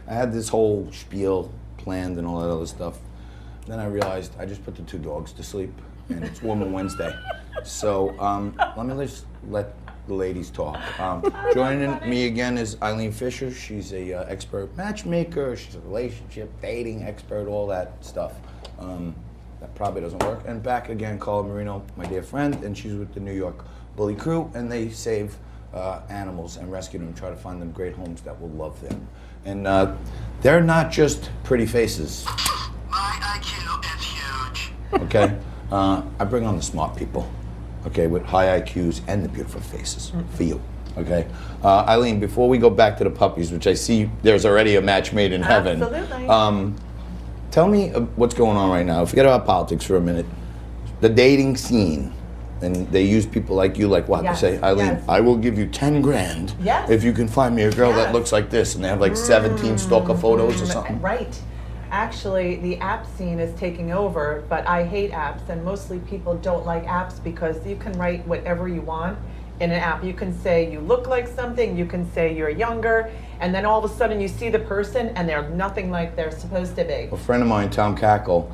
I had this whole spiel planned and all that other stuff. Then I realized I just put the 2 dogs to sleep, and it's Woman Wednesday. So let the ladies talk. Joining me again is Eileen Fisher. She's a expert matchmaker. She's a relationship, dating expert, all that stuff. That probably doesn't work. And back again, Carla Marino, my dear friend, and she's with the New York Bully Crew, and they save animals and rescue them, try to find them great homes that will love them. And they're not just pretty faces. My IQ is huge. Okay? I bring on the smart people, okay, with high IQs and the beautiful faces for you, okay? Eileen, before we go back to the puppies, which I see there's already a match made in heaven. Absolutely. Tell me what's going on right now. Forget about politics for a minute. The dating scene. And they use people like you, like what? Yes, They say, Eileen, yes. I will give you 10 grand Yes. if you can find me a girl that Yes. looks like this. And they have like 17 stalker photos or something. Right. Actually, the app scene is taking over, but I hate apps, and mostly people don't like apps because you can write whatever you want in an app. You can say you look like something, you can say you're younger, and then all of a sudden you see the person and they're nothing like they're supposed to be. A friend of mine, Tom Cackle,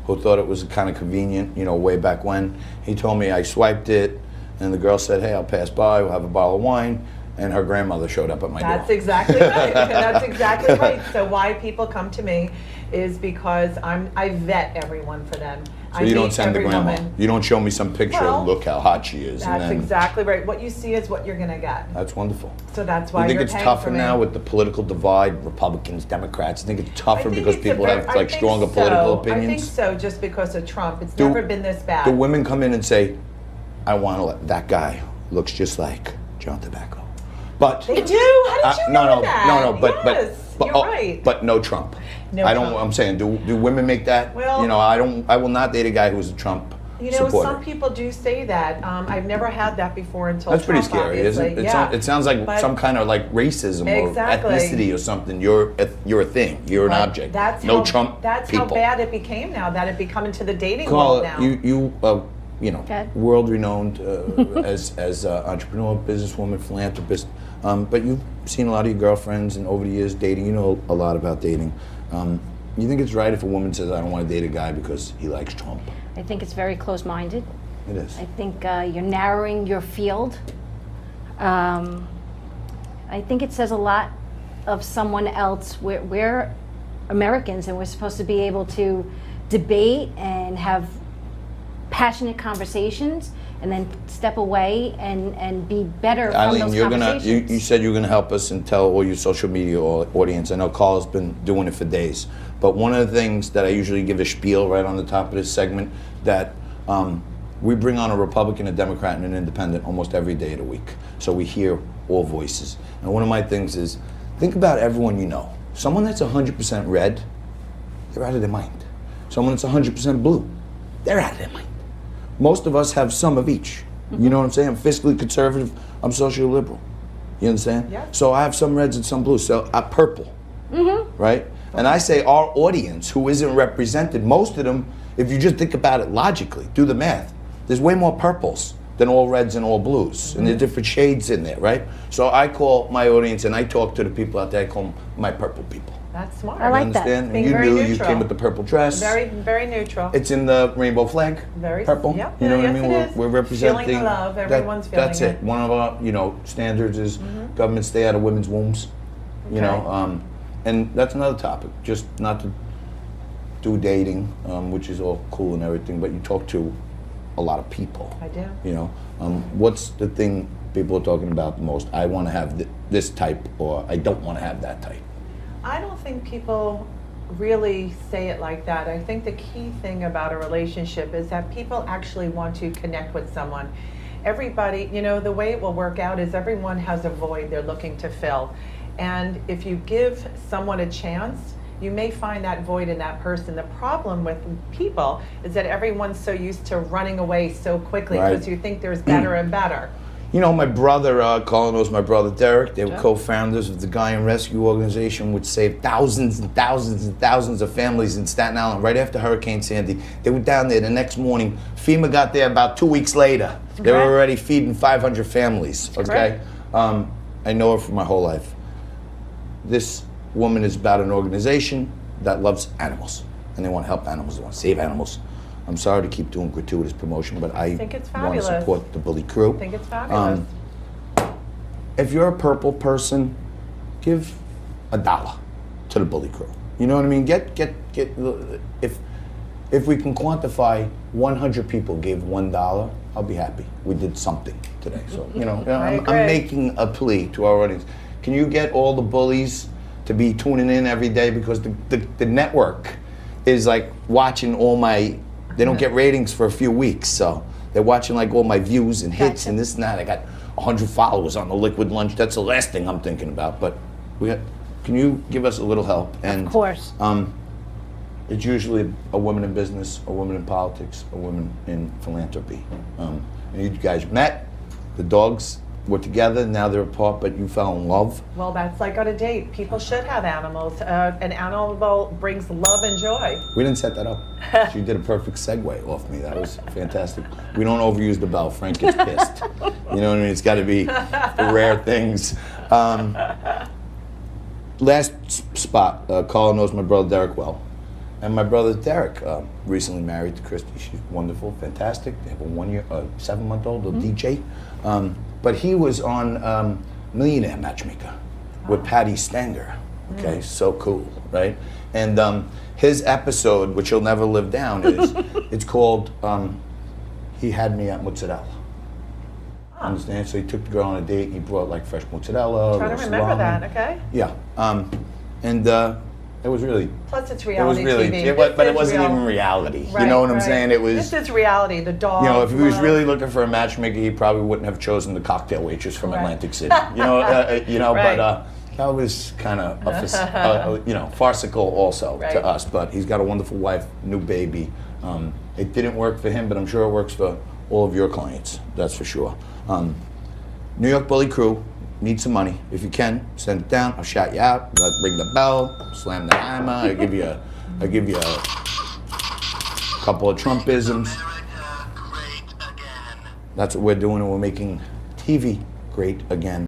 who thought it was kind of convenient, you know, way back when, he told me I swiped it, and the girl said, hey, I'll pass by, we'll have a bottle of wine, and her grandmother showed up at my door. That's exactly right. That's exactly right. So why people come to me is because I vet everyone for them. So I you don't meet send the every grandma. woman. You don't show me some picture Well, of look how hot she is. That's and then, exactly right. What you see is what you're gonna get. That's wonderful. So that's why You think you're it's paying tougher for me. now with the political divide, Republicans, Democrats? You think it's tougher I think because it's a people very- have I like think stronger so. political I think opinions? so, just because of Trump. It's Do- never been this bad. Do women come in and say, I want to let that guy looks just like John Tobacco? But They do? How did you know that? Yes, you're right. But no Trump. No I don't. Trump. I'm saying, do women make that? Well- you know, I will not date a guy who's a Trump You know, supporter. some people do say that. I've never had that before until That's pretty Trump, scary, isn't obviously. it? Yeah. It sounds like But some kind of like racism Exactly. or ethnicity or something. You're a thing. You're an But object. That's no how, Trump That's people. how bad it became now. That it become into the dating world Carla, now. you know, Okay. world renowned as entrepreneur, businesswoman, philanthropist. But you've seen a lot of your girlfriends and over the years dating. You know a lot about dating. You think it's right if a woman says, I don't want to date a guy because he likes Trump? I think it's very close-minded. It is. I think you're narrowing your field. I think it says a lot of someone else. We're Americans, and we're supposed to be able to debate and have passionate conversations, and then step away and be better from Eileen, those you conversations. said you were gonna help us and tell all your social media audience. I know Carl's been doing it for days, but one of the things that I usually give a spiel right on the top of this segment, that we bring on a Republican, a Democrat, and an independent almost every day of the week. So we hear all voices. And one of my things is, think about everyone you know. Someone that's 100% red, they're out of their mind. Someone that's 100% blue, they're out of their mind. Most of us have some of each. You know what I'm saying? I'm fiscally conservative, I'm socially liberal. You understand? Yeah. So I have some reds and some blues. So I'm purple, right? And I say our audience who isn't represented, most of them, if you just think about it logically, do the math, there's way more purples than all reds and all blues. And there's different shades in there, right? So I call my audience and I talk to the people out there, I call them my purple people. That's smart. I like You that. understand? And Being you very knew, you neutral. came with the purple dress. Very, very neutral. It's in the rainbow flag. Very purple. Yep. You know what I yes, mean? it is. We're representing. Feeling the love. Everyone's feeling That's it. One of our, standards is government stay out of women's wombs. You know, and that's another topic. Just not to do dating, which is all cool and everything, but you talk to a lot of people. I do. You know, what's the thing people are talking about the most? I want to have this type, or I don't want to have that type. I don't think people really say it like that. I think the key thing about a relationship is that people actually want to connect with someone. Everybody, the way it will work out is everyone has a void they're looking to fill. And if you give someone a chance, you may find that void in that person. The problem with people is that everyone's so used to running away so quickly Right. because you think there's better and better. You know, my brother, Colin knows my brother Derek. They were co-founders of the Guyan Rescue Organization, which saved thousands and thousands and thousands of families in Staten Island right after Hurricane Sandy. They were down there the next morning. FEMA got there about 2 weeks later. They were Correct. already feeding 500 families, okay? Correct. I know it for my whole life. This Woman is about an organization that loves animals, and they want to help animals, they want to save animals. I'm sorry to keep doing gratuitous promotion, but I think it's want to fabulous. support the Bully Crew. I think it's fabulous. If you're a purple person, give $1 to the Bully Crew. You know what I mean? If we can quantify 100 people gave $1, I'll be happy. We did something today. So, I'm agree. making a plea to our audience. Can you get all the bullies to be tuning in every day? Because the network is like watching all my, they don't get ratings for a few weeks. So they're watching like all my views and hits Gotcha. and this and that. I got 100 followers on the Liquid Lunch. That's the last thing I'm thinking about. But can you give us a little help? And Of course. it's usually a woman in business, a woman in politics, a woman in philanthropy. And you guys met, the dogs were together, now they're apart, but you fell in love. Well, that's like on a date. People should have animals. An animal brings love and joy. We didn't set that up. She did a perfect segue off me. That was fantastic. We don't overuse the bell. Frank gets pissed. You know what I mean? It's got to be the rare things. Last spot, Carla knows my brother Derek well. And my brother Derek recently married to Christy. She's wonderful, fantastic. They have a 7-month-old, little DJ. But he was on Millionaire Matchmaker with Patty Stanger. Okay, so cool, right? And his episode, which he'll never live down, is it's called He Had Me at Mozzarella. Understand? So he took the girl on a date and he brought like fresh mozzarella. Trying to little remember salami. that, okay? Yeah. And it was really. Plus, it's It was reality really, TV. but it This is wasn't real. even reality. You Right, know what I'm right. saying? It was. This is reality. The dog. If he was love. really looking for a matchmaker, he probably wouldn't have chosen the cocktail waitress from Right. Atlantic City. Right. But that was kind of farcical also Right. to us. But he's got a wonderful wife, new baby. It didn't work for him, but I'm sure it works for all of your clients. That's for sure. New York Bully Crew. Need some money. If you can, send it down. I'll shout you out. Ring the bell. Slam the hammer. I give you a couple of Trumpisms. America great again. That's what we're doing, and we're making TV great again.